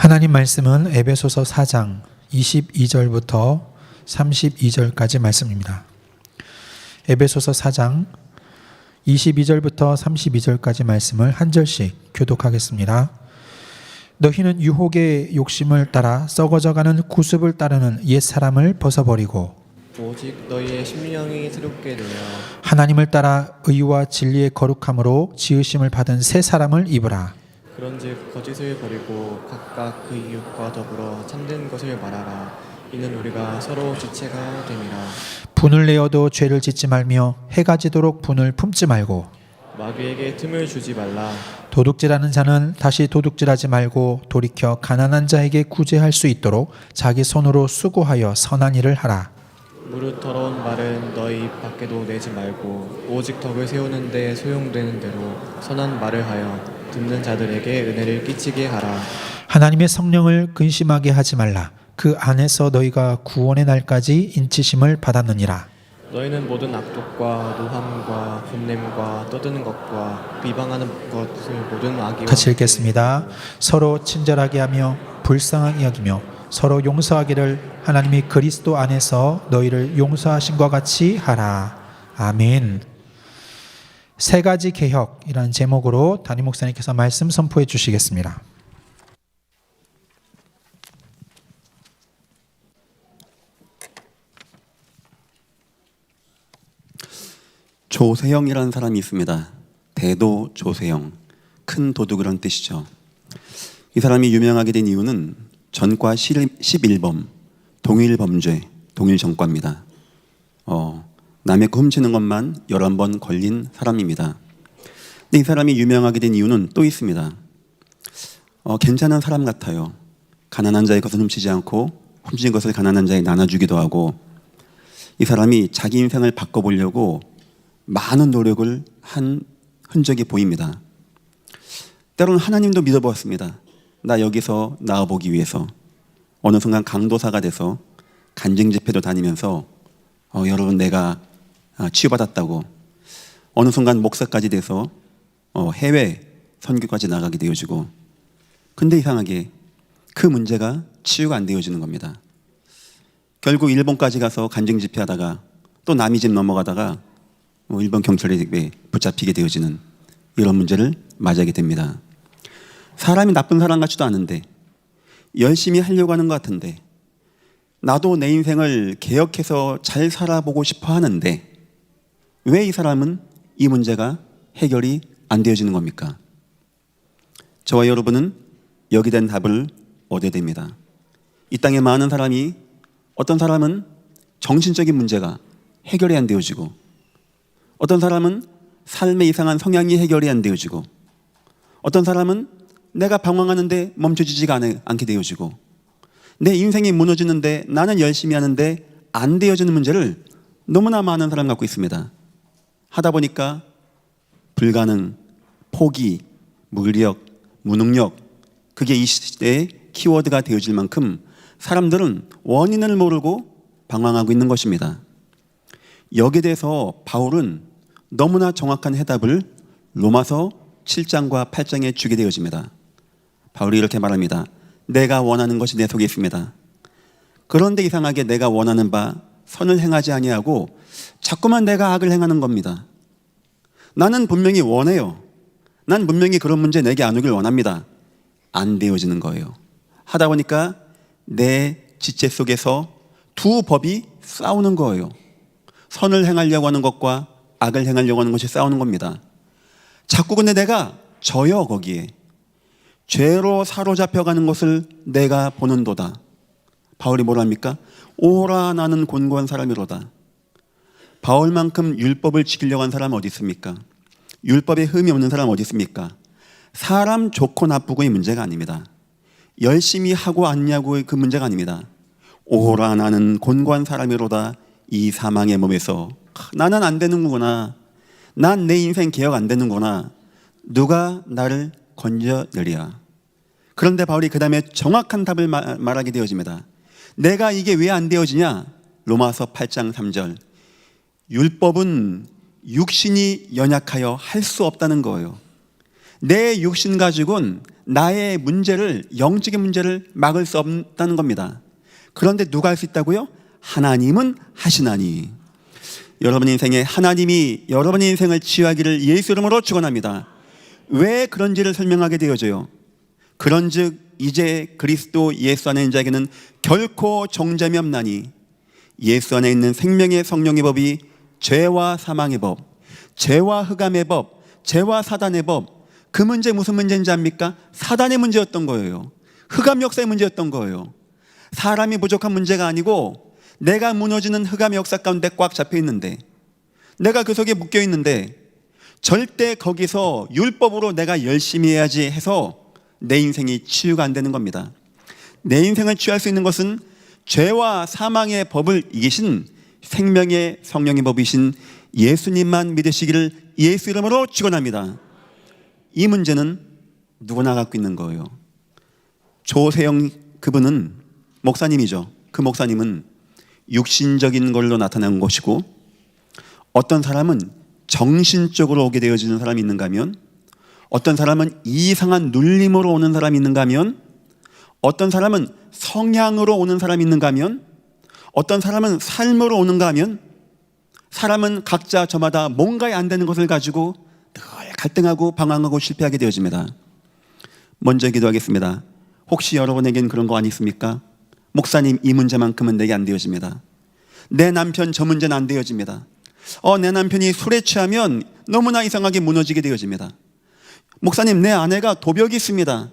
하나님 말씀은 에베소서 4장 22절부터 32절까지 말씀입니다. 에베소서 4장 22절부터 32절까지 말씀을 한 절씩 교독하겠습니다. 너희는 유혹의 욕심을 따라 썩어져가는 구습을 따르는 옛사람을 벗어버리고 오직 너희의 심령이 새롭게 되어 하나님을 따라 의와 진리의 거룩함으로 지으심을 받은 새 사람을 입으라. 그런즉 거짓을 버리고 각각 그 이웃과 더불어 참된 것을 말하라. 이는 우리가 서로 지체가 됨이라. 분을 내어도 죄를 짓지 말며 해가 지도록 분을 품지 말고 마귀에게 틈을 주지 말라. 도둑질하는 자는 다시 도둑질하지 말고 돌이켜 가난한 자에게 구제할 수 있도록 자기 손으로 수고하여 선한 일을 하라. 무릇 더러운 말은 너희 입 밖에도 내지 말고 오직 덕을 세우는 데 소용되는 대로 선한 말을 하여 듣는 자들에게 은혜를 끼치게 하라. 하나님의 성령을 근심하게 하지 말라. 그 안에서 너희가 구원의 날까지 인치심을 받았느니라. 너희는 모든 악독과 노함과 분냄과 떠드는 것과 비방하는 것을 모든 악의와 같이 읽겠습니다. 서로 친절하게 하며 불쌍하게 여기며 서로 용서하기를 하나님이 그리스도 안에서 너희를 용서하신 것 같이 하라. 아멘. 세 가지 개혁이라는 제목으로 담임 목사님께서 말씀 선포해 주시겠습니다. 조세형이라는 사람이 있습니다. 대도 조세형, 큰 도둑이라는 뜻이죠. 이 사람이 유명하게 된 이유는 전과 11범, 동일범죄, 동일전과입니다. 남의 거 훔치는 것만 11번 걸린 사람입니다. 근데 이 사람이 유명하게 된 이유는 또 있습니다. 괜찮은 사람 같아요. 가난한 자의 것을 훔치지 않고 훔친 것을 가난한 자에 나눠주기도 하고, 이 사람이 자기 인생을 바꿔보려고 많은 노력을 한 흔적이 보입니다. 때로는 하나님도 믿어보았습니다. 나 여기서 나와보기 위해서. 어느 순간 강도사가 돼서 간증 집회도 다니면서 여러분 내가 치유받았다고, 어느 순간 목사까지 돼서 해외 선교까지 나가게 되어지고, 근데 이상하게 그 문제가 치유가 안 되어지는 겁니다. 결국 일본까지 가서 간증 집회하다가 또 남의 집 넘어가다가 일본 경찰에 붙잡히게 되어지는 이런 문제를 맞이하게 됩니다. 사람이 나쁜 사람 같지도 않은데, 열심히 하려고 하는 것 같은데, 나도 내 인생을 개혁해서 잘 살아보고 싶어 하는데 왜 이 사람은 이 문제가 해결이 안 되어지는 겁니까? 저와 여러분은 여기에 대한 답을 얻어야 됩니다. 이 땅에 많은 사람이, 어떤 사람은 정신적인 문제가 해결이 안 되어지고, 어떤 사람은 삶의 이상한 성향이 해결이 안 되어지고, 어떤 사람은 내가 방황하는데 멈춰지지가 않게 되어지고, 내 인생이 무너지는데 나는 열심히 하는데 안 되어지는 문제를 너무나 많은 사람 갖고 있습니다. 하다 보니까 불가능, 포기, 무력, 무능력, 그게 이 시대의 키워드가 되어질 만큼 사람들은 원인을 모르고 방황하고 있는 것입니다. 여기에 대해서 바울은 너무나 정확한 해답을 로마서 7장과 8장에 주게 되어집니다. 바울이 이렇게 말합니다. 내가 원하는 것이 내 속에 있습니다. 그런데 이상하게 내가 원하는 바 선을 행하지 아니하고 자꾸만 내가 악을 행하는 겁니다. 나는 분명히 원해요. 난 분명히 그런 문제 내게 안 오길 원합니다. 안 되어지는 거예요. 하다 보니까 내 지체 속에서 두 법이 싸우는 거예요. 선을 행하려고 하는 것과 악을 행하려고 하는 것이 싸우는 겁니다. 자꾸 근데 내가 져요. 거기에 죄로 사로잡혀가는 것을 내가 보는도다. 바울이 뭐랍니까? 오라 나는 곤고한 사람이로다. 바울만큼 율법을 지키려고 한 사람 어디 있습니까? 율법에 흠이 없는 사람 어디 있습니까? 사람 좋고 나쁘고의 문제가 아닙니다. 열심히 하고 안냐고의 그 문제가 아닙니다. 오라 나는 곤고한 사람이로다. 이 사망의 몸에서 나는 안 되는구나. 난 내 인생 개혁 안 되는구나. 누가 나를 건져내랴. 그런데 바울이 그 다음에 정확한 답을 말하게 되어집니다. 내가 이게 왜 안 되어지냐? 로마서 8장 3절. 율법은 육신이 연약하여 할 수 없다는 거예요. 내 육신 가지고는 나의 문제를, 영적인 문제를 막을 수 없다는 겁니다. 그런데 누가 할 수 있다고요? 하나님은 하시나니. 여러분 인생에 하나님이 여러분의 인생을 치유하기를 예수 이름으로 축원합니다. 왜 그런지를 설명하게 되어져요. 그런즉 이제 그리스도 예수 안에 있는 자에게는 결코 정죄함이 없나니 예수 안에 있는 생명의 성령의 법이 죄와 사망의 법, 죄와 흑암의 법, 죄와 사단의 법, 그 문제 무슨 문제인지 압니까? 사단의 문제였던 거예요. 흑암 역사의 문제였던 거예요. 사람이 부족한 문제가 아니고 내가 무너지는 흑암 역사 가운데 꽉 잡혀 있는데, 내가 그 속에 묶여 있는데 절대 거기서 율법으로 내가 열심히 해야지 해서 내 인생이 치유가 안 되는 겁니다. 내 인생을 치유할 수 있는 것은 죄와 사망의 법을 이기신 생명의 성령의 법이신 예수님만 믿으시기를 예수 이름으로 축원합니다. 이 문제는 누구나 갖고 있는 거예요. 조세영 그분은 목사님이죠. 그 목사님은 육신적인 걸로 나타난 것이고, 어떤 사람은 정신적으로 오게 되어지는 사람이 있는가 하면, 어떤 사람은 이상한 눌림으로 오는 사람이 있는가 하면, 어떤 사람은 성향으로 오는 사람이 있는가 하면, 어떤 사람은 삶으로 오는가 하면, 사람은 각자 저마다 뭔가에 안 되는 것을 가지고 늘 갈등하고 방황하고 실패하게 되어집니다. 먼저 기도하겠습니다. 혹시 여러분에겐 그런 거 아니십니까? 목사님, 이 문제만큼은 내게 안 되어집니다. 내 남편 저 문제는 안 되어집니다. 내 남편이 술에 취하면 너무나 이상하게 무너지게 되어집니다. 목사님, 내 아내가 도벽이 있습니다.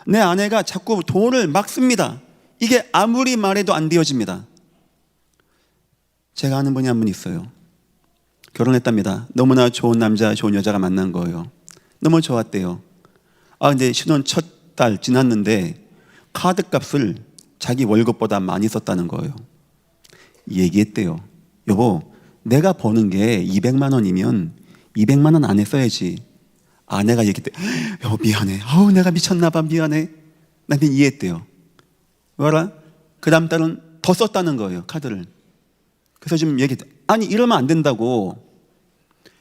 내 아내가 자꾸 돈을 막 씁니다. 이게 아무리 말해도 안 되어집니다. 제가 아는 분이 한 분 있어요. 결혼했답니다. 너무나 좋은 남자, 좋은 여자가 만난 거예요. 너무 좋았대요. 근데 신혼 첫 달 지났는데 카드 값을 자기 월급보다 많이 썼다는 거예요. 얘기했대요. 여보, 내가 버는 게 200만 원이면 200만 원 안에 써야지. 아내가 얘기했대. 여보, 미안해. 내가 미쳤나 봐. 미안해. 남편이 이해했대요. 왜 알아? 그 다음 달은 더 썼다는 거예요, 카드를. 그래서 지금 얘기했대. 아니, 이러면 안 된다고.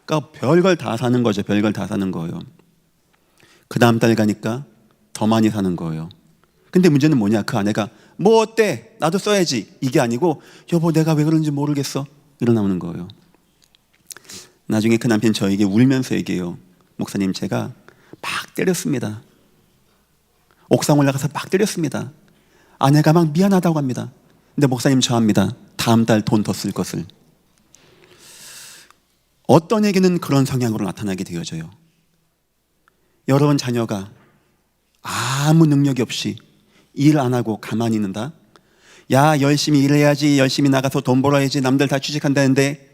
그러니까 별걸 다 사는 거죠. 별걸 다 사는 거예요. 그 다음 달 가니까 더 많이 사는 거예요. 근데 문제는 뭐냐? 그 아내가 뭐 어때? 나도 써야지. 이게 아니고 여보, 내가 왜 그런지 모르겠어. 이러나오는 거예요. 나중에 그 남편 저에게 울면서 얘기해요. 목사님, 제가 막 때렸습니다. 옥상 올라가서 막 때렸습니다. 아내가 막 미안하다고 합니다. 근데 목사님, 저 압니다. 다음 달 돈 더 쓸 것을. 어떤 에게는 그런 성향으로 나타나게 되어져요. 여러분 자녀가 아무 능력이 없이 일 안 하고 가만히 있는다? 야, 열심히 일해야지, 열심히 나가서 돈 벌어야지, 남들 다 취직한다는데,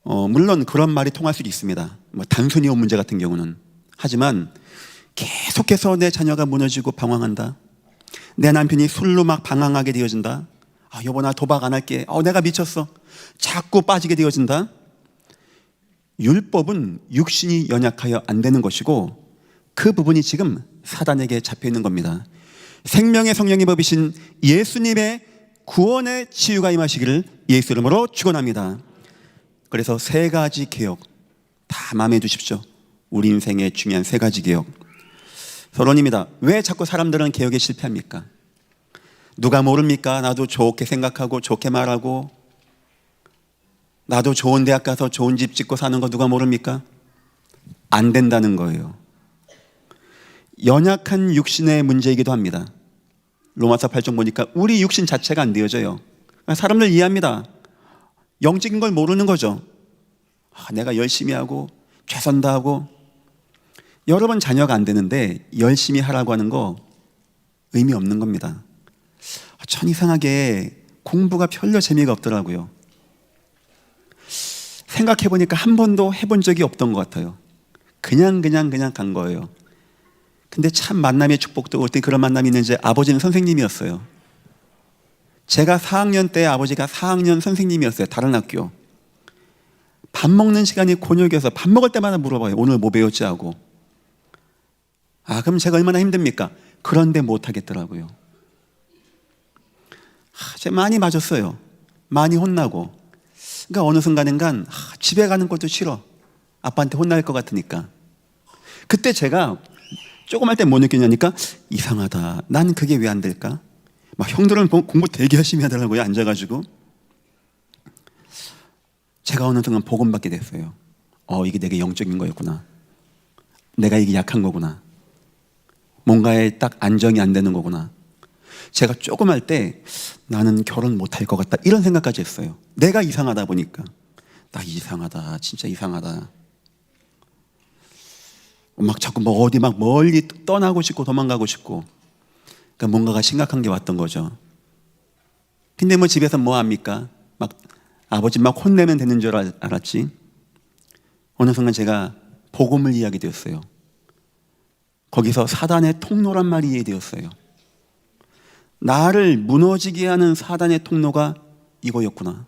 물론 그런 말이 통할 수도 있습니다. 단순히 온 문제 같은 경우는. 하지만 계속해서 내 자녀가 무너지고 방황한다. 내 남편이 술로 막 방황하게 되어진다. 여보, 나 도박 안 할게. 내가 미쳤어. 자꾸 빠지게 되어진다. 율법은 육신이 연약하여 안 되는 것이고, 그 부분이 지금 사단에게 잡혀 있는 겁니다. 생명의 성령의 법이신 예수님의 구원의 치유가 임하시기를 예수 이름으로 축원합니다. 그래서 세 가지 개혁 다 마음에 두십시오. 우리 인생의 중요한 세 가지 개혁. 서론입니다. 왜 자꾸 사람들은 개혁에 실패합니까? 누가 모릅니까? 나도 좋게 생각하고 좋게 말하고, 나도 좋은 대학 가서 좋은 집 짓고 사는 거 누가 모릅니까? 안 된다는 거예요. 연약한 육신의 문제이기도 합니다. 로마서 8장 보니까 우리 육신 자체가 안 되어져요. 사람들 이해합니다. 영적인 걸 모르는 거죠. 내가 열심히 하고 최선 다하고. 여러분 자녀가 안 되는데 열심히 하라고 하는 거 의미 없는 겁니다. 전 이상하게 공부가 별로 재미가 없더라고요. 생각해보니까 한 번도 해본 적이 없던 것 같아요. 그냥 간 거예요. 근데 참 만남의 축복도 어떻게 그런 만남이 있는지, 아버지는 선생님이었어요. 제가 4학년 때 아버지가 4학년 선생님이었어요. 다른 학교. 밥 먹는 시간이 곤욕이어서 밥 먹을 때마다 물어봐요. 오늘 뭐 배웠지 하고. 그럼 제가 얼마나 힘듭니까? 그런데 못 하겠더라고요. 제가 많이 맞았어요. 많이 혼나고. 그러니까 어느 순간인간 집에 가는 것도 싫어. 아빠한테 혼날 것 같으니까. 그때 제가 조금 할 때 뭐 느꼈냐니까 이상하다. 난 그게 왜 안 될까? 막 형들은 공부 되게 열심히 하더라고요. 앉아가지고. 제가 어느 순간 복음 받게 됐어요. 이게 내게 영적인 거였구나. 내가 이게 약한 거구나. 뭔가에 딱 안정이 안 되는 거구나. 제가 조금 할 때 나는 결혼 못할 것 같다 이런 생각까지 했어요. 내가 이상하다 보니까. 나 이상하다. 진짜 이상하다. 막 자꾸 뭐 어디 막 멀리 떠나고 싶고 도망가고 싶고. 그러니까 뭔가가 심각한 게 왔던 거죠. 근데 뭐 집에서 뭐 합니까? 막 아버지 막 혼내면 되는 줄 알았지. 어느 순간 제가 복음을 이해하게 되었어요. 거기서 사단의 통로란 말이 이해되었어요. 나를 무너지게 하는 사단의 통로가 이거였구나.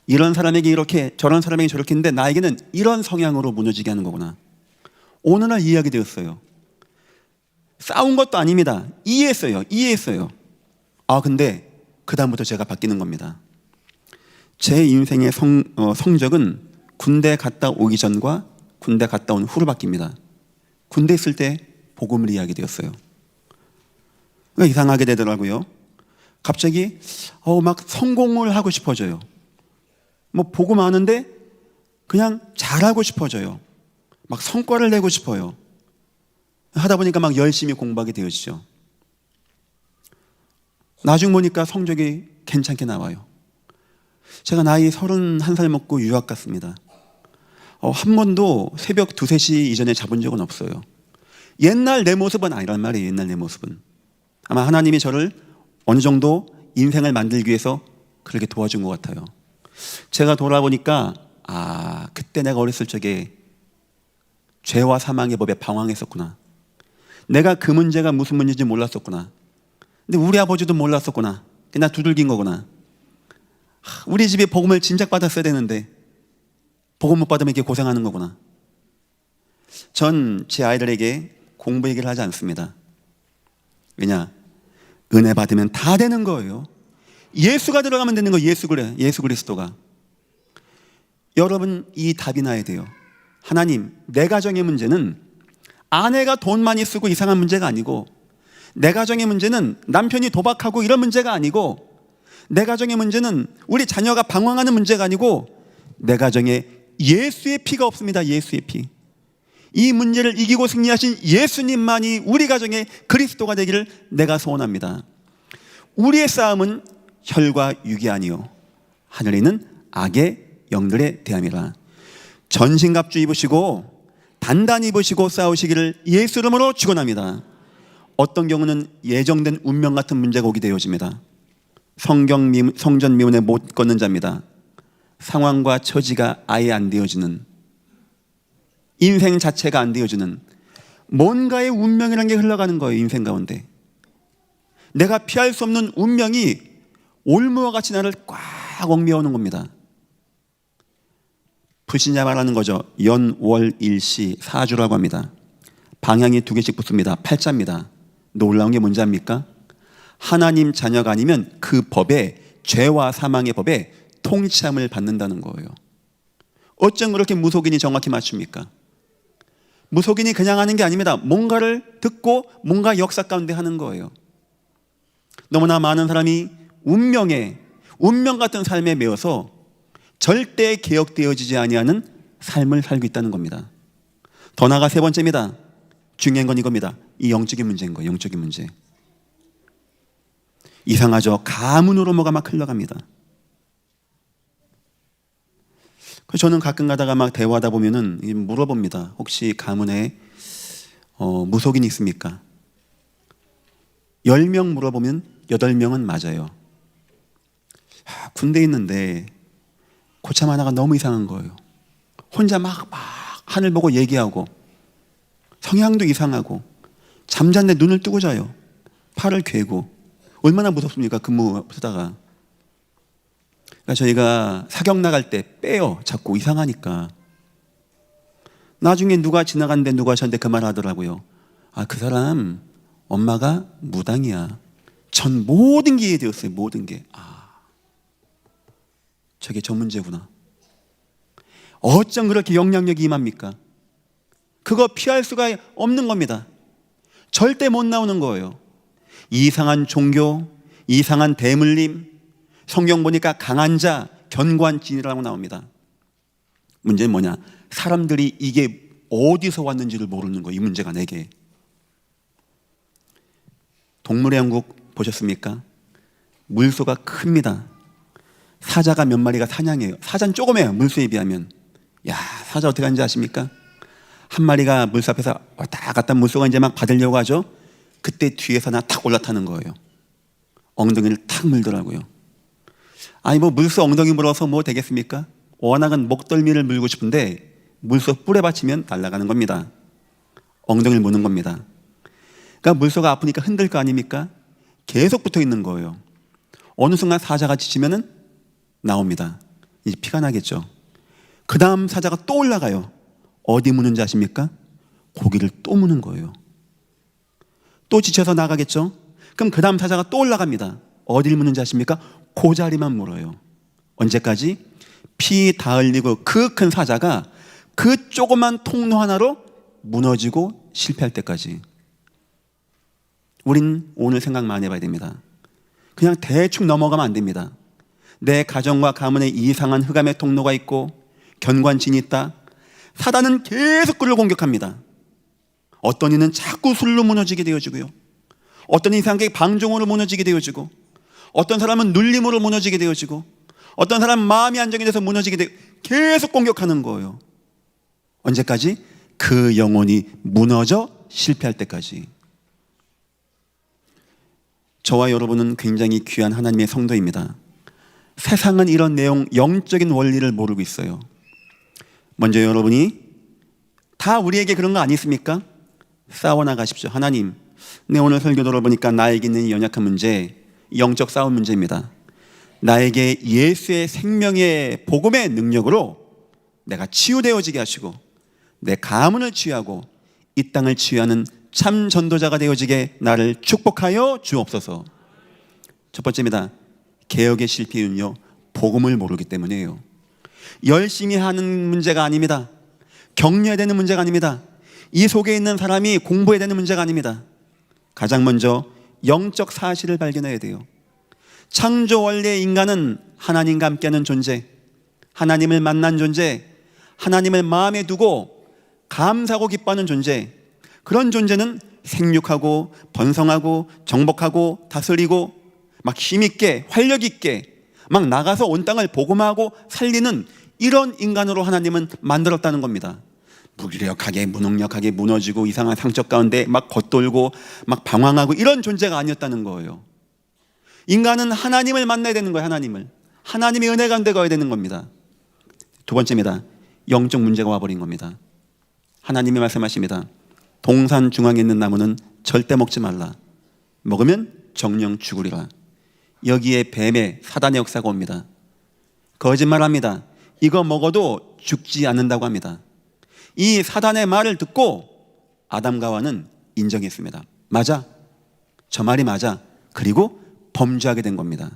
이런 사람에게 이렇게, 저런 사람에게 저렇게 했는데 나에게는 이런 성향으로 무너지게 하는 거구나. 오늘날 이해하게 되었어요. 싸운 것도 아닙니다. 이해했어요. 근데 그 다음부터 제가 바뀌는 겁니다. 제 인생의 성적은 군대 갔다 오기 전과 군대 갔다 온 후로 바뀝니다. 군대 있을 때 복음을 이해하게 되었어요. 그러니까 이상하게 되더라고요. 갑자기 막 성공을 하고 싶어져요. 뭐 복음 아는데 그냥 잘하고 싶어져요. 막 성과를 내고 싶어요. 하다 보니까 막 열심히 공부하게 되어지죠. 나중 보니까 성적이 괜찮게 나와요. 제가 나이 31살 먹고 유학 갔습니다. 한 번도 새벽 2, 3시 이전에 잡은 적은 없어요. 옛날 내 모습은 아니란 말이에요. 옛날 내 모습은. 아마 하나님이 저를 어느 정도 인생을 만들기 위해서 그렇게 도와준 것 같아요. 제가 돌아보니까 그때 내가 어렸을 적에 죄와 사망의 법에 방황했었구나. 내가 그 문제가 무슨 문제인지 몰랐었구나. 근데 우리 아버지도 몰랐었구나. 나 두들긴 거구나. 우리 집에 복음을 진작 받았어야 되는데 복음 못 받으면 이렇게 고생하는 거구나. 전 제 아이들에게 공부 얘기를 하지 않습니다. 왜냐? 은혜 받으면 다 되는 거예요. 예수가 들어가면 되는 거예요. 예수 그리스도가. 여러분 이 답이 나야 돼요. 하나님, 내 가정의 문제는 아내가 돈 많이 쓰고 이상한 문제가 아니고, 내 가정의 문제는 남편이 도박하고 이런 문제가 아니고, 내 가정의 문제는 우리 자녀가 방황하는 문제가 아니고, 내 가정에 예수의 피가 없습니다. 예수의 피. 이 문제를 이기고 승리하신 예수님만이 우리 가정의 그리스도가 되기를 내가 소원합니다. 우리의 싸움은 혈과 육이 아니요 하늘에 있는 악의 영들에 대함이라. 전신갑주 입으시고 단단히 입으시고 싸우시기를 예수 이름으로 축원합니다. 어떤 경우는 예정된 운명 같은 문제가 오게 되어집니다. 성전 미문에 못 걷는 자입니다. 상황과 처지가 아예 안 되어지는, 인생 자체가 안 되어지는 뭔가의 운명이라는 게 흘러가는 거예요. 인생 가운데 내가 피할 수 없는 운명이 올무와 같이 나를 꽉 얽매우는 겁니다. 불신자 말하는 거죠. 연, 월, 일시, 사주라고 합니다. 방향이 2개씩 붙습니다. 팔자입니다. 놀라운 게 뭔지 압니까? 하나님 자녀가 아니면 그 법에, 죄와 사망의 법에 통치함을 받는다는 거예요. 어쩜 그렇게 무속인이 정확히 맞춥니까? 무속인이 그냥 하는 게 아닙니다. 뭔가를 듣고 뭔가 역사 가운데 하는 거예요. 너무나 많은 사람이 운명 같은 삶에 매여서 절대 개혁되어지지 아니하는 삶을 살고 있다는 겁니다. 더 나아가 3번째입니다. 중요한 건 이겁니다. 이 영적인 문제인 거예요. 영적인 문제. 이상하죠. 가문으로 뭐가 막 흘러갑니다. 그래서 저는 가끔 가다가 막 대화하다 보면은 물어봅니다. 혹시 가문에 무속인이 있습니까? 10명 물어보면 8명은 맞아요. 군대에 있는데 고참 하나가 너무 이상한 거예요. 혼자 막 하늘 보고 얘기하고, 성향도 이상하고, 잠잤는데 눈을 뜨고 자요. 팔을 괴고. 얼마나 무섭습니까? 근무 쓰다가. 그러니까 저희가 사격 나갈 때 빼요. 자꾸 이상하니까. 나중에 누가 지나갔는데 누가 저한테 그 말 하더라고요. 그 사람 엄마가 무당이야. 전 모든 게 이해되었어요. 모든 게. 저게 저 문제구나. 어쩜 그렇게 영향력이 임합니까? 그거 피할 수가 없는 겁니다. 절대 못 나오는 거예요. 이상한 종교, 이상한 대물림, 성경 보니까 강한 자, 견고한 진이라고 나옵니다. 문제는 뭐냐? 사람들이 이게 어디서 왔는지를 모르는 거예요. 이 문제가 내게. 동물의 왕국 보셨습니까? 물소가 큽니다. 사자가 몇 마리가 사냥해요. 사자는 조그매요. 물소에 비하면. 야, 사자 어떻게 하는지 아십니까? 한 마리가 물소 앞에서 왔다 갔다 물소가 이제 막 받으려고 하죠. 그때 뒤에서 하나 탁 올라타는 거예요. 엉덩이를 탁 물더라고요. 아니 뭐 물소 엉덩이 물어서 뭐 되겠습니까? 워낙은 목덜미를 물고 싶은데 물소 뿔에 받치면 날아가는 겁니다. 엉덩이를 무는 겁니다. 그러니까 물소가 아프니까 흔들 거 아닙니까? 계속 붙어 있는 거예요. 어느 순간 사자가 지치면은 나옵니다. 이제 피가 나겠죠. 그 다음 사자가 또 올라가요. 어디 무는지 아십니까? 고기를 또 무는 거예요. 또 지쳐서 나가겠죠. 그럼 그 다음 사자가 또 올라갑니다. 어디를 무는지 아십니까? 고자리만 물어요. 언제까지? 피 다 흘리고 그 큰 사자가 그 조그만 통로 하나로 무너지고 실패할 때까지. 우린 오늘 생각 많이 해봐야 됩니다. 그냥 대충 넘어가면 안 됩니다. 내 가정과 가문에 이상한 흑암의 통로가 있고 견고한 진이 있다. 사단은 계속 그를 공격합니다. 어떤 이는 자꾸 술로 무너지게 되어지고요. 어떤 이상하게 방종으로 무너지게 되어지고, 어떤 사람은 눌림으로 무너지게 되어지고, 어떤 사람은 마음이 안정이 돼서 무너지게 되고, 계속 공격하는 거예요. 언제까지? 그 영혼이 무너져 실패할 때까지. 저와 여러분은 굉장히 귀한 하나님의 성도입니다. 세상은 이런 내용, 영적인 원리를 모르고 있어요. 먼저 여러분이 다 우리에게 그런 거 아니 있습니까? 싸워나가십시오. 하나님, 내 오늘 설교 들어보니까 나에게 있는 이 연약한 문제, 영적 싸움 문제입니다. 나에게 예수의 생명의 복음의 능력으로 내가 치유되어지게 하시고 내 가문을 치유하고 이 땅을 치유하는 참 전도자가 되어지게 나를 축복하여 주옵소서. 첫 번째입니다. 개혁의 실패는요, 복음을 모르기 때문이에요. 열심히 하는 문제가 아닙니다. 격려해야 되는 문제가 아닙니다. 이 속에 있는 사람이 공부해야 되는 문제가 아닙니다. 가장 먼저 영적 사실을 발견해야 돼요. 창조 원래의 인간은 하나님과 함께하는 존재, 하나님을 만난 존재, 하나님을 마음에 두고 감사하고 기뻐하는 존재. 그런 존재는 생육하고 번성하고 정복하고 다스리고 막 힘있게 활력있게 막 나가서 온 땅을 복음하고 살리는 이런 인간으로 하나님은 만들었다는 겁니다. 무기력하게 무능력하게 무너지고 이상한 상처 가운데 막 겉돌고 막 방황하고 이런 존재가 아니었다는 거예요. 인간은 하나님을 만나야 되는 거예요. 하나님의 은혜 가운데 가야 되는 겁니다. 두 번째입니다. 영적 문제가 와버린 겁니다. 하나님이 말씀하십니다. 동산 중앙에 있는 나무는 절대 먹지 말라. 먹으면 정령 죽으리라. 여기에 뱀의 사단의 역사가 옵니다. 거짓말합니다. 이거 먹어도 죽지 않는다고 합니다. 이 사단의 말을 듣고 아담과 하와는 인정했습니다. 맞아. 저 말이 맞아. 그리고 범죄하게 된 겁니다.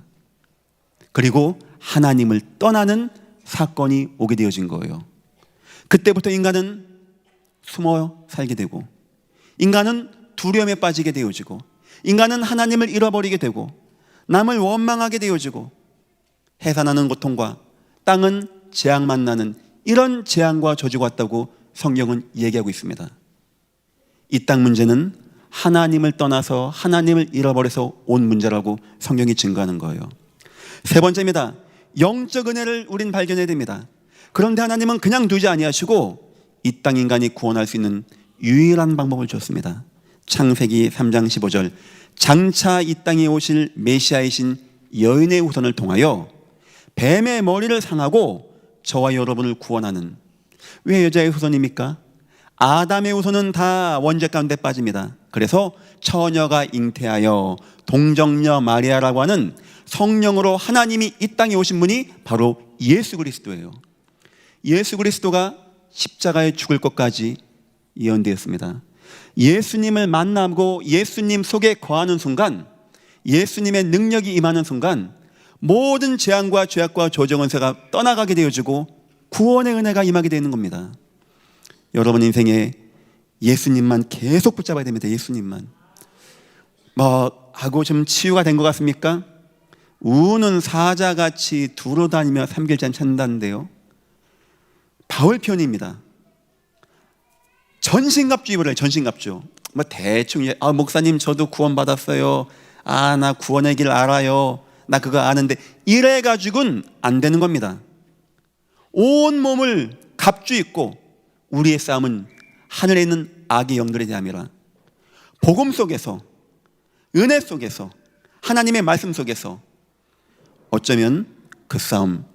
그리고 하나님을 떠나는 사건이 오게 되어진 거예요. 그때부터 인간은 숨어 살게 되고, 인간은 두려움에 빠지게 되어지고, 인간은 하나님을 잃어버리게 되고, 남을 원망하게 되어지고, 해산하는 고통과 땅은 재앙만 나는 이런 재앙과 저주가 왔다고 성경은 얘기하고 있습니다. 이 땅 문제는 하나님을 떠나서 하나님을 잃어버려서 온 문제라고 성경이 증거하는 거예요. 세 번째입니다. 영적 은혜를 우린 발견해야 됩니다. 그런데 하나님은 그냥 두지 아니하시고 이 땅 인간이 구원할 수 있는 유일한 방법을 줬습니다. 창세기 3장 15절, 장차 이 땅에 오실 메시아이신 여인의 후손을 통하여 뱀의 머리를 상하고 저와 여러분을 구원하는. 왜 여자의 후손입니까? 아담의 후손은 다 원죄 가운데 빠집니다. 그래서 처녀가 잉태하여 동정녀 마리아라고 하는 성령으로 하나님이 이 땅에 오신 분이 바로 예수 그리스도예요. 예수 그리스도가 십자가에 죽을 것까지 예언되었습니다. 예수님을 만나고 예수님 속에 거하는 순간, 예수님의 능력이 임하는 순간 모든 재앙과 죄악과 조정원세가 떠나가게 되어지고 구원의 은혜가 임하게 되는 겁니다. 여러분 인생에 예수님만 계속 붙잡아야 됩니다. 예수님만. 뭐 하고 좀 치유가 된 것 같습니까? 우는 사자같이 두루다니며 삼킬잔 찾는다는데요. 바울 편입니다. 전신갑주입을 해요. 전신갑주. 뭐 대충 목사님 저도 구원받았어요. 나 구원의 길 알아요. 나 그거 아는데 이래 가지고는 안 되는 겁니다. 온 몸을 갑주 입고 우리의 싸움은 하늘에 있는 악의 영들에 대함이라. 복음 속에서, 은혜 속에서, 하나님의 말씀 속에서 어쩌면 그 싸움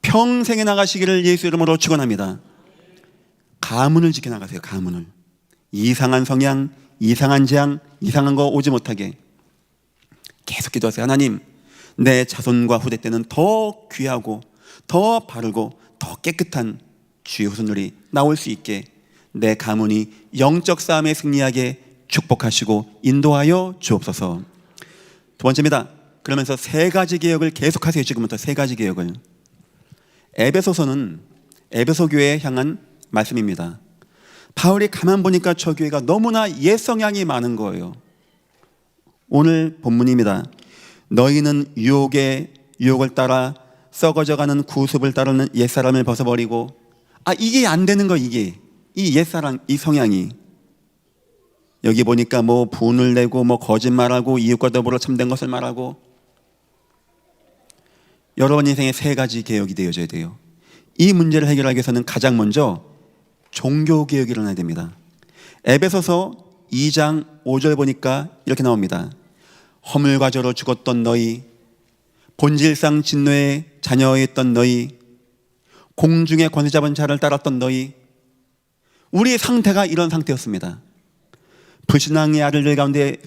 평생에 나가시기를 예수 이름으로 축원합니다. 가문을 지켜나가세요. 가문을. 이상한 성향, 이상한 재앙, 이상한 거 오지 못하게 계속 기도하세요. 하나님, 내 자손과 후대 때는 더 귀하고 더 바르고 더 깨끗한 주의 후손들이 나올 수 있게 내 가문이 영적 싸움에 승리하게 축복하시고 인도하여 주옵소서. 두 번째입니다. 그러면서 세 가지 개혁을 계속하세요. 지금부터 세 가지 개혁을. 에베소서는 에베소 교회에 향한 말씀입니다. 바울이 가만 보니까 저 교회가 너무나 옛 성향이 많은 거예요. 오늘 본문입니다. 너희는 유혹을 따라 썩어져가는 구습을 따르는 옛사람을 벗어버리고, 이게 안 되는 거. 이게 이 옛사람, 이 성향이. 여기 보니까 뭐 분을 내고 뭐 거짓말하고 이웃과 더불어 참된 것을 말하고. 여러분 인생에 세 가지 개혁이 되어져야 돼요. 이 문제를 해결하기 위해서는 가장 먼저 종교개혁이 일어나야 됩니다. 에베소서 2장 5절 보니까 이렇게 나옵니다. 허물과 저로 죽었던 너희, 본질상 진노의 자녀였던 너희, 공중의 권세 잡은 자를 따랐던 너희. 우리의 상태가 이런 상태였습니다. 불신앙의 아들들 가운데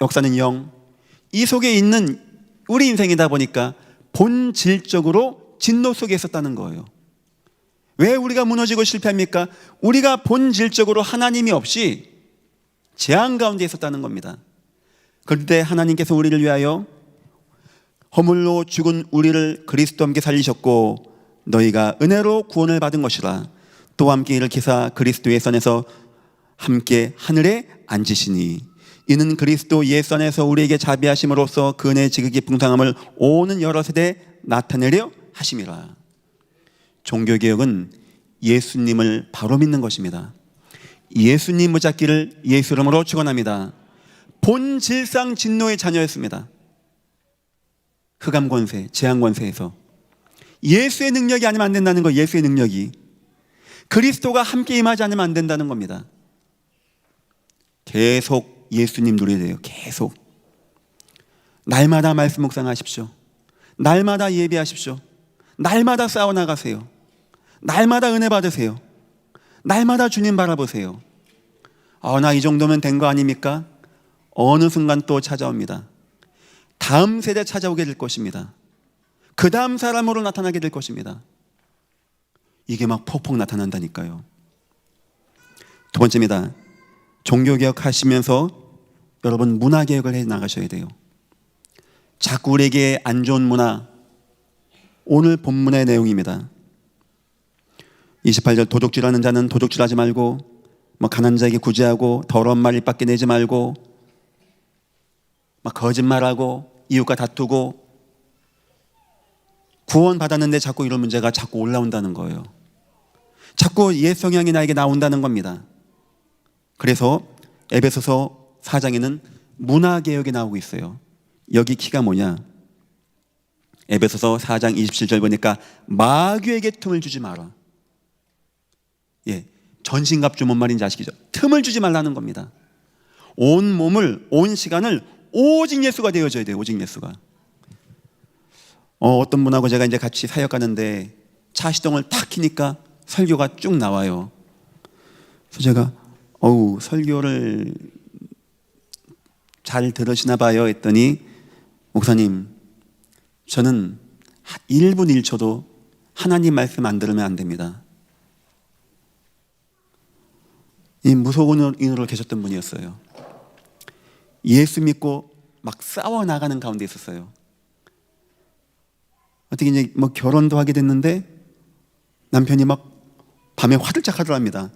역사는 영. 이 속에 있는 우리 인생이다 보니까 본질적으로 진노 속에 있었다는 거예요. 왜 우리가 무너지고 실패합니까? 우리가 본질적으로 하나님이 없이 재앙 가운데 있었다는 겁니다. 그런데 하나님께서 우리를 위하여 허물로 죽은 우리를 그리스도와 함께 살리셨고 너희가 은혜로 구원을 받은 것이라. 또 함께 일으키사 그리스도의 선에서 함께 하늘에 앉으시니 이는 그리스도 예수 안에서 우리에게 자비하심으로써 그 은혜의 지극히 풍성함을 오는 여러 세대에 나타내려 하심이라. 종교개혁은 예수님을 바로 믿는 것입니다. 예수님 붙잡기를 예수 이름으로 축원합니다. 본질상 진노의 자녀였습니다. 흑암 권세, 재앙 권세에서 예수의 능력이 아니면 안 된다는 거. 예수의 능력이 그리스도가 함께 임하지 않으면 안 된다는 겁니다. 계속 예수님 누려야 돼요. 계속 날마다 말씀 묵상하십시오. 날마다 예배하십시오. 날마다 싸워나가세요. 날마다 은혜 받으세요. 날마다 주님 바라보세요. 나 이 정도면 된 거 아닙니까? 어느 순간 또 찾아옵니다. 다음 세대 찾아오게 될 것입니다. 그 다음 사람으로 나타나게 될 것입니다. 이게 막 폭폭 나타난다니까요. 두 번째입니다. 종교개혁 하시면서 여러분 문화개혁을 해 나가셔야 돼요. 자꾸 우리에게 안 좋은 문화, 오늘 본문의 내용입니다. 28절 도둑질하는 자는 도둑질하지 말고, 가난한 자에게 구제하고, 더러운 말 입 밖에 내지 말고, 거짓말하고, 이웃과 다투고. 구원 받았는데 자꾸 이런 문제가 자꾸 올라온다는 거예요. 자꾸 옛 성향이 나에게 나온다는 겁니다. 그래서 에베소서 4장에는 문화개혁이 나오고 있어요. 여기 키가 뭐냐? 에베소서 4장 27절 보니까 마귀에게 틈을 주지 마라. 전신갑주 뭔 말인지 아시죠? 틈을 주지 말라는 겁니다. 온 몸을, 온 시간을 오직 예수가 되어줘야 돼요. 오직 예수가. 어떤 분하고 제가 이제 같이 사역 가는데 차 시동을 탁 키니까 설교가 쭉 나와요. 그래서 제가 설교를 잘 들으시나 봐요 했더니, 목사님, 저는 1분 1초도 하나님 말씀 안 들으면 안 됩니다. 이 무속인으로 계셨던 분이었어요. 예수 믿고 막 싸워 나가는 가운데 있었어요. 어떻게 이제 결혼도 하게 됐는데 남편이 막 밤에 화들짝 하더랍니다.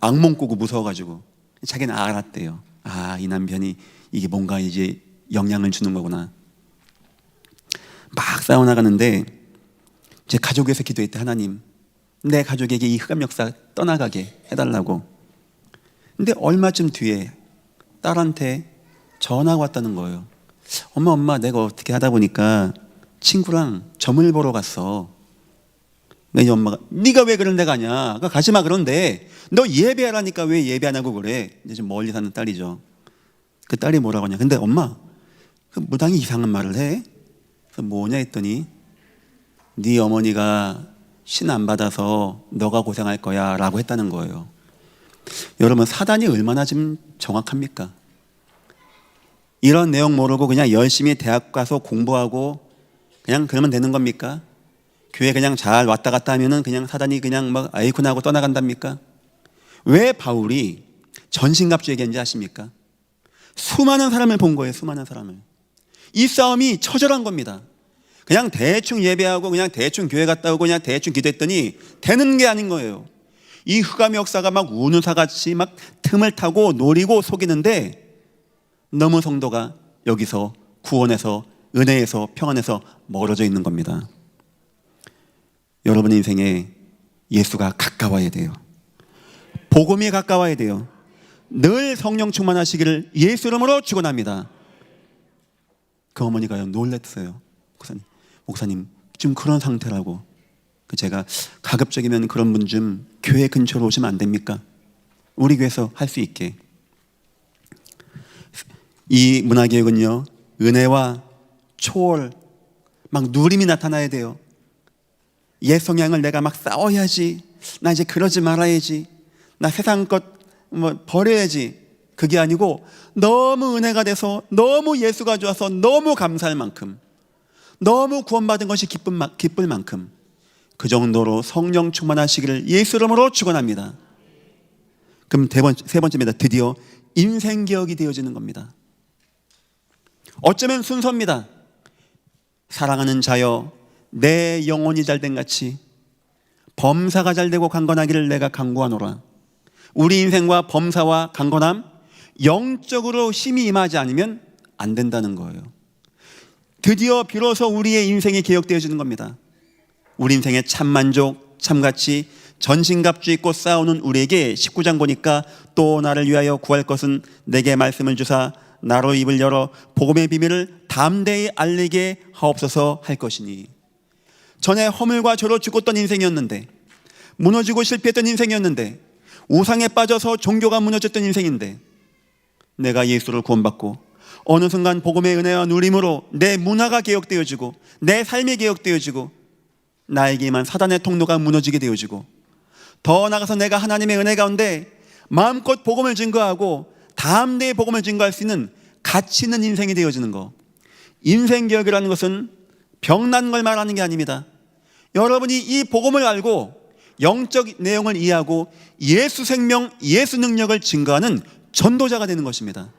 악몽 꾸고 무서워가지고. 자기는 알았대요. 아, 이 남편이 이게 뭔가 이제 영향을 주는 거구나. 막 싸워나가는데 제 가족에서 기도했대. 하나님, 내 가족에게 이 흑암 역사 떠나가게 해달라고. 근데 얼마쯤 뒤에 딸한테 전화가 왔다는 거예요. 엄마, 내가 어떻게 하다 보니까 친구랑 점을 보러 갔어. 내 엄마가, 네가 왜 그런 데 가냐? 가지 마. 그런데 너 예배하라니까 왜 예배 안 하고 그래? 이제 좀 멀리 사는 딸이죠. 그 딸이 뭐라고 하냐? 근데 엄마, 그 무당이 이상한 말을 해. 그래서 뭐냐 했더니, 네 어머니가 신 안 받아서 너가 고생할 거야 라고 했다는 거예요. 여러분, 사단이 얼마나 지금 정확합니까? 이런 내용 모르고 그냥 열심히 대학 가서 공부하고 그냥 그러면 되는 겁니까? 교회 그냥 잘 왔다 갔다 하면은 그냥 사단이 그냥 막 아이쿠나 하고 떠나간답니까? 왜 바울이 전신갑주 얘기했는지 아십니까? 수많은 사람을 본 거예요. 수많은 사람을. 이 싸움이 처절한 겁니다. 그냥 대충 예배하고 그냥 대충 교회 갔다 오고 그냥 대충 기도했더니 되는 게 아닌 거예요. 이 흑암의 역사가 막 우누사같이 막 틈을 타고 노리고 속이는데 너무 성도가 여기서 구원에서 은혜에서 평안에서 멀어져 있는 겁니다. 여러분의 인생에 예수가 가까워야 돼요. 복음이 가까워야 돼요. 늘 성령 충만하시기를 예수 이름으로 축원합니다. 그 어머니가요, 놀랬어요. 목사님 좀 그런 상태라고. 제가 가급적이면 그런 분 좀 교회 근처로 오시면 안 됩니까? 우리 교회에서 할 수 있게. 이 문화개혁은요, 은혜와 초월, 막 누림이 나타나야 돼요. 옛 성향을 내가 막 싸워야지, 나 이제 그러지 말아야지, 나 세상 것 버려야지, 그게 아니고 너무 은혜가 돼서 너무 예수가 좋아서 너무 감사할 만큼, 너무 구원받은 것이 기쁠 만큼 그 정도로 성령 충만하시기를 예수 이름으로 축원합니다. 그럼 세 번째입니다. 드디어 인생개혁이 되어지는 겁니다. 어쩌면 순서입니다. 사랑하는 자여, 내 영혼이 잘된 같이 범사가 잘되고 강건하기를 내가 간구하노라. 우리 인생과 범사와 강건함, 영적으로 힘이 임하지 않으면 안 된다는 거예요. 드디어 비로소 우리의 인생이 개혁되어지는 겁니다. 우리 인생의 참만족, 참가치, 전신갑주 입고 싸우는 우리에게 19장 보니까 또 나를 위하여 구할 것은 내게 말씀을 주사 나로 입을 열어 복음의 비밀을 담대히 알리게 하옵소서 할 것이니. 전에 허물과 죄로 죽었던 인생이었는데, 무너지고 실패했던 인생이었는데, 우상에 빠져서 종교가 무너졌던 인생인데, 내가 예수를 구원받고 어느 순간 복음의 은혜와 누림으로 내 문화가 개혁되어지고 내 삶이 개혁되어지고 나에게만 사단의 통로가 무너지게 되어지고, 더 나아가서 내가 하나님의 은혜 가운데 마음껏 복음을 증거하고 담대히 복음을 증거할 수 있는 가치 있는 인생이 되어지는 거. 인생개혁이라는 것은 병난 걸 말하는 게 아닙니다. 여러분이 이 복음을 알고 영적 내용을 이해하고 예수 생명, 예수 능력을 증거하는 전도자가 되는 것입니다.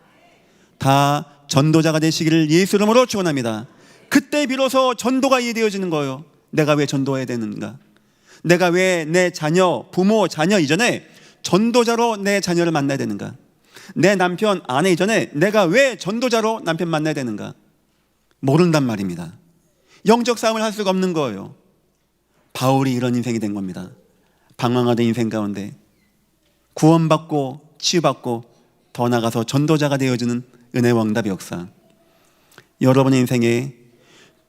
다 전도자가 되시기를 예수 이름으로 축원합니다. 그때 비로소 전도가 이해되어지는 거예요. 내가 왜 전도해야 되는가? 내가 왜 내 자녀, 부모, 자녀 이전에 전도자로 내 자녀를 만나야 되는가? 내 남편, 아내 이전에 내가 왜 전도자로 남편 만나야 되는가? 모른단 말입니다. 영적 싸움을 할 수가 없는 거예요. 바울이 이런 인생이 된 겁니다. 방황하던 인생 가운데 구원받고 치유받고 더 나아가서 전도자가 되어지는 은혜와 응답의 역사. 여러분의 인생에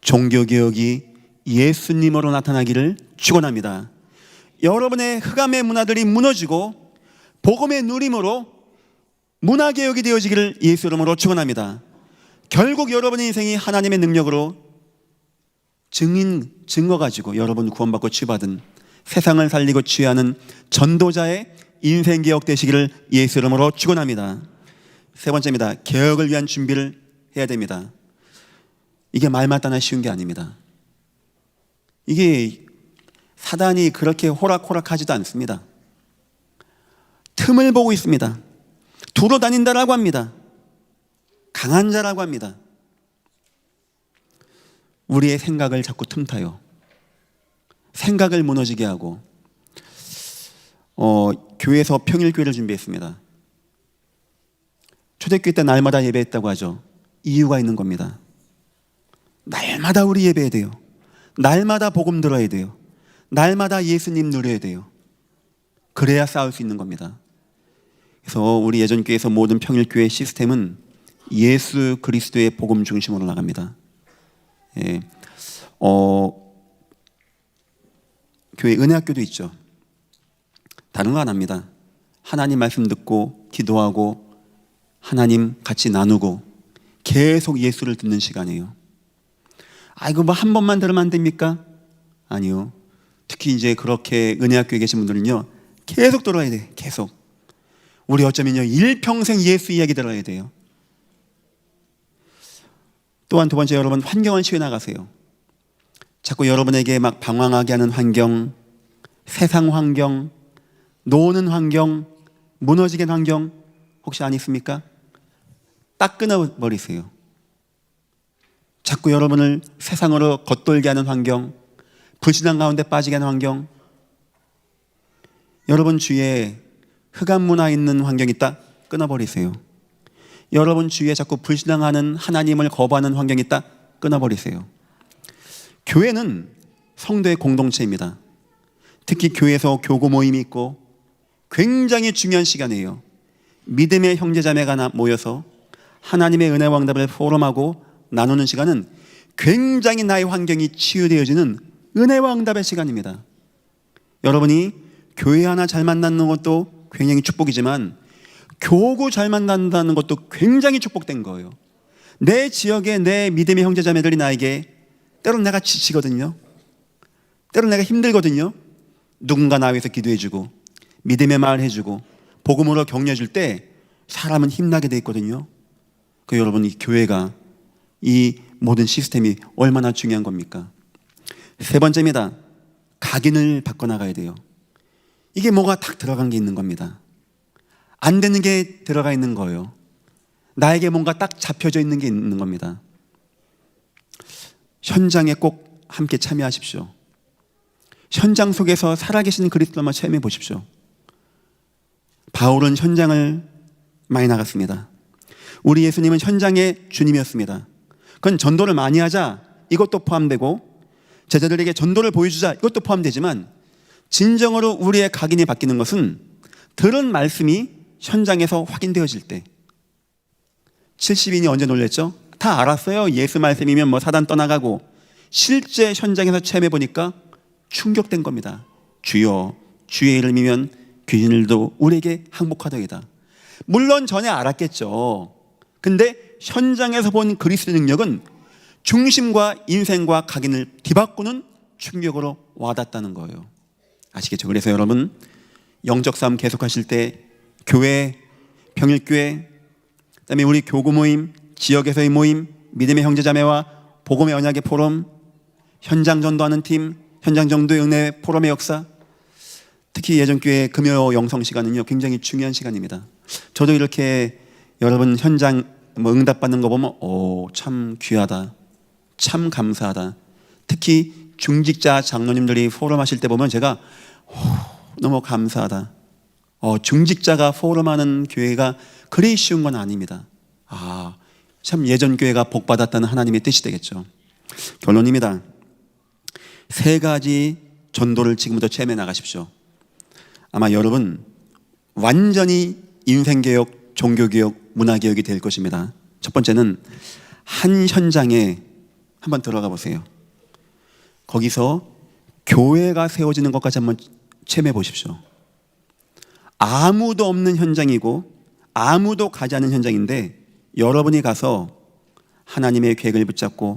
종교개혁이 예수님으로 나타나기를 축원합니다. 여러분의 흑암의 문화들이 무너지고 복음의 누림으로 문화개혁이 되어지기를 예수 이름으로 축원합니다. 결국 여러분의 인생이 하나님의 능력으로 증거 가지고 여러분 구원받고 치유받은 세상을 살리고 치유하는 전도자의 인생개혁 되시기를 예수 이름으로 축원합니다. 세 번째입니다. 개혁을 위한 준비를 해야 됩니다. 이게 말마따나 쉬운 게 아닙니다. 이게 사단이 그렇게 호락호락하지도 않습니다. 틈을 보고 있습니다. 두루 다닌다라고 합니다. 강한 자라고 합니다. 우리의 생각을 자꾸 틈타요. 생각을 무너지게 하고 교회에서 평일교회를 준비했습니다. 초대교회 때 날마다 예배했다고 하죠. 이유가 있는 겁니다. 날마다 우리 예배해야 돼요. 날마다 복음 들어야 돼요. 날마다 예수님 누려야 돼요. 그래야 싸울 수 있는 겁니다. 그래서 우리 예전교회에서 모든 평일교회 시스템은 예수 그리스도의 복음 중심으로 나갑니다. 예. 교회 은혜학교도 있죠. 다른 거 안 합니다. 하나님 말씀 듣고 기도하고 하나님 같이 나누고 계속 예수를 듣는 시간이에요. 이거 뭐 한 번만 들으면 안 됩니까? 아니요. 특히 이제 그렇게 은혜학교에 계신 분들은요, 계속 들어야 돼요. 계속. 우리 어쩌면요, 일평생 예수 이야기 들어야 돼요. 또한 두 번째, 여러분 환경을 치유 나가세요. 자꾸 여러분에게 막 방황하게 하는 환경, 세상 환경, 노는 환경, 무너지게 하는 환경 혹시 안 있습니까? 딱 끊어버리세요. 자꾸 여러분을 세상으로 겉돌게 하는 환경, 불신앙 가운데 빠지게 하는 환경, 여러분 주위에 흑암 문화 있는 환경이 있다? 끊어버리세요. 여러분 주위에 자꾸 불신앙하는 하나님을 거부하는 환경이 있다? 끊어버리세요. 교회는 성도의 공동체입니다. 특히 교회에서 교구 모임이 있고 굉장히 중요한 시간이에요. 믿음의 형제자매가 모여서 하나님의 은혜 왕답을 포럼하고 나누는 시간은 굉장히 나의 환경이 치유되어지는 은혜 왕답의 시간입니다. 여러분이 교회 하나 잘 만나는 것도 굉장히 축복이지만 교구 잘 만난다는 것도 굉장히 축복된 거예요. 내 지역에 내 믿음의 형제자매들이 나에게 때로는 내가 지치거든요. 때로는 내가 힘들거든요. 누군가 나 위해서 기도해주고 믿음의 말 해주고 복음으로 격려해줄 때 사람은 힘나게 돼 있거든요. 여러분, 이 교회가, 이 모든 시스템이 얼마나 중요한 겁니까? 세 번째입니다. 각인을 바꿔나가야 돼요. 이게 뭐가 탁 들어간 게 있는 겁니다. 안 되는 게 들어가 있는 거예요. 나에게 뭔가 딱 잡혀져 있는 게 있는 겁니다. 현장에 꼭 함께 참여하십시오. 현장 속에서 살아계신 그리스도만 체험해 보십시오. 바울은 현장을 많이 나갔습니다. 우리 예수님은 현장의 주님이었습니다. 그건 전도를 많이 하자, 이것도 포함되고 제자들에게 전도를 보여주자, 이것도 포함되지만 진정으로 우리의 각인이 바뀌는 것은 들은 말씀이 현장에서 확인되어질 때. 70인이 언제 놀랬죠? 다 알았어요. 예수 말씀이면 뭐 사단 떠나가고. 실제 현장에서 체험해 보니까 충격된 겁니다. 주여, 주의 이름이면 귀신들도 우리에게 항복하더이다. 물론 전에 알았겠죠. 근데 현장에서 본 그리스도 능력은 중심과 인생과 각인을 뒤바꾸는 충격으로 와닿았다는 거예요. 아시겠죠? 그래서 여러분, 영적 싸움 계속하실 때 교회, 평일교회, 그다음에 우리 교구 모임, 지역에서의 모임, 믿음의 형제자매와 복음의 언약의 포럼, 현장 전도하는 팀, 현장 전도의 은혜 포럼의 역사, 특히 예전교회 금요 영성 시간은요, 굉장히 중요한 시간입니다. 저도 이렇게 여러분 현장 응답받는 거 보면 참 귀하다, 참 감사하다. 특히 중직자 장로님들이 포럼 하실 때 보면 제가 너무 감사하다. 중직자가 포럼하는 교회가 그리 쉬운 건 아닙니다. 참 예전 교회가 복받았다는 하나님의 뜻이 되겠죠. 결론입니다. 세 가지 전도를 지금부터 체험해 나가십시오. 아마 여러분 완전히 인생개혁, 종교개혁, 문화개혁이 될 것입니다. 첫 번째는 한 현장에 한번 들어가 보세요. 거기서 교회가 세워지는 것까지 한번 체험해 보십시오. 아무도 없는 현장이고 아무도 가지 않은 현장인데 여러분이 가서 하나님의 계획을 붙잡고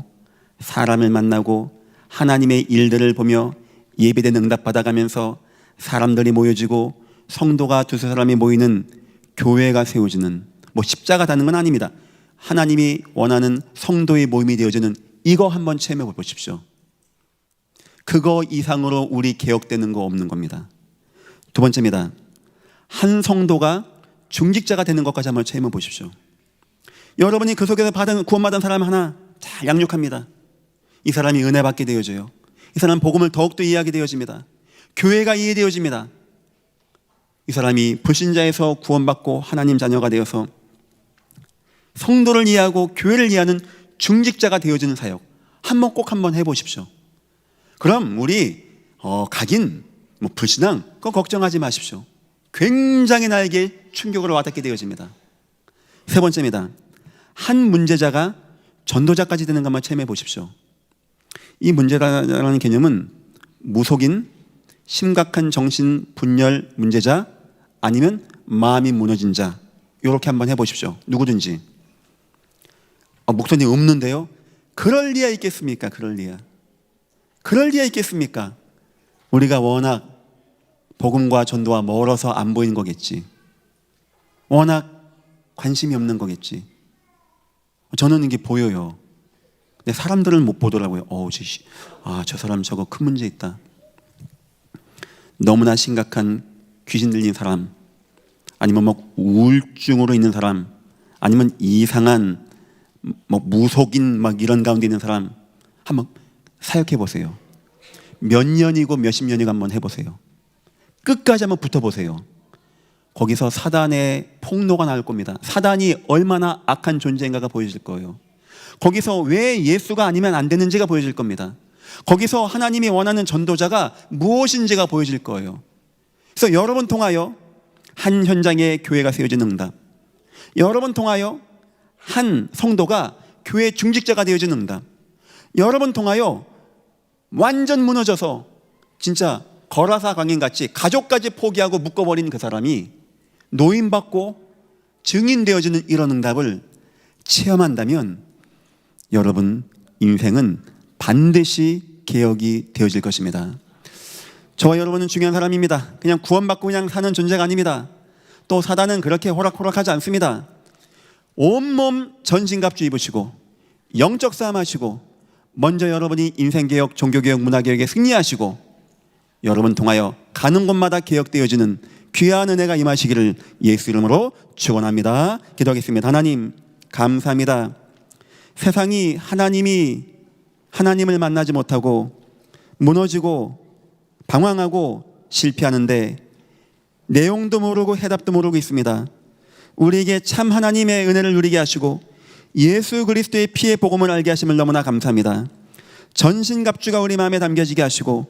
사람을 만나고 하나님의 일들을 보며 예배된 응답 받아가면서 사람들이 모여지고 성도가 두세 사람이 모이는 교회가 세워지는, 십자가 다는 건 아닙니다. 하나님이 원하는 성도의 모임이 되어지는, 이거 한번 체험해 보십시오. 그거 이상으로 우리 개혁되는 거 없는 겁니다. 두 번째입니다. 한 성도가 중직자가 되는 것까지 한번 체험해 보십시오. 여러분이 그 속에서 구원받은 사람 하나 잘 양육합니다. 이 사람이 은혜 받게 되어져요. 이 사람 복음을 더욱더 이해하게 되어집니다. 교회가 이해되어집니다. 이 사람이 불신자에서 구원받고 하나님 자녀가 되어서 성도를 이해하고 교회를 이해하는 중직자가 되어주는 사역 꼭 한번 해보십시오. 그럼 우리 각인 불신앙 그거 걱정하지 마십시오. 굉장히 나에게 충격을 와닿게 되어집니다. 세 번째입니다. 한 문제자가 전도자까지 되는 것만 체험해 보십시오. 이 문제자라는 개념은 무속인, 심각한 정신 분열 문제자, 아니면 마음이 무너진 자, 이렇게 한번 해보십시오. 누구든지. 목사님 없는데요? 그럴 리야 있겠습니까? 그럴 리야 있겠습니까? 우리가 워낙 복음과 전도와 멀어서 안 보이는 거겠지. 워낙 관심이 없는 거겠지. 저는 이게 보여요. 근데 사람들은 못 보더라고요. 저 사람 저거 큰 문제 있다. 너무나 심각한 귀신 들린 사람, 아니면 우울증으로 있는 사람, 아니면 이상한 무속인 이런 가운데 있는 사람 한번 사역해 보세요. 몇 년이고 몇십 년이고 한번 해보세요. 끝까지 한번 붙어보세요. 거기서 사단의 폭로가 나올 겁니다. 사단이 얼마나 악한 존재인가가 보여질 거예요. 거기서 왜 예수가 아니면 안 되는지가 보여질 겁니다. 거기서 하나님이 원하는 전도자가 무엇인지가 보여질 거예요. 그래서 여러 번 통하여 한 현장에 교회가 세워지는 응답, 여러 번 통하여 한 성도가 교회 중직자가 되어지는 응답, 여러 번 통하여 완전 무너져서 진짜 거라사 광인같이 가족까지 포기하고 묶어버린 그 사람이 노인받고 증인되어지는 이런 응답을 체험한다면 여러분 인생은 반드시 개혁이 되어질 것입니다. 저와 여러분은 중요한 사람입니다. 그냥 구원받고 그냥 사는 존재가 아닙니다. 또 사단은 그렇게 호락호락하지 않습니다. 온몸 전신갑주 입으시고 영적 싸움 하시고 먼저 여러분이 인생개혁, 종교개혁, 문화개혁에 승리하시고 여러분 통하여 가는 곳마다 개혁되어지는 귀한 은혜가 임하시기를 예수 이름으로 축원합니다. 기도하겠습니다. 하나님 감사합니다. 세상이 하나님을 만나지 못하고 무너지고 방황하고 실패하는데 내용도 모르고 해답도 모르고 있습니다. 우리에게 참 하나님의 은혜를 누리게 하시고 예수 그리스도의 피의 복음을 알게 하심을 너무나 감사합니다. 전신갑주가 우리 마음에 담겨지게 하시고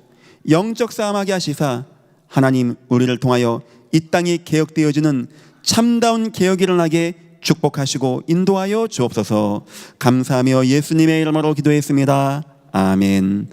영적 싸움하게 하시사 하나님 우리를 통하여 이 땅이 개혁되어지는 참다운 개혁이 일어나게 축복하시고 인도하여 주옵소서. 감사하며 예수님의 이름으로 기도했습니다. 아멘.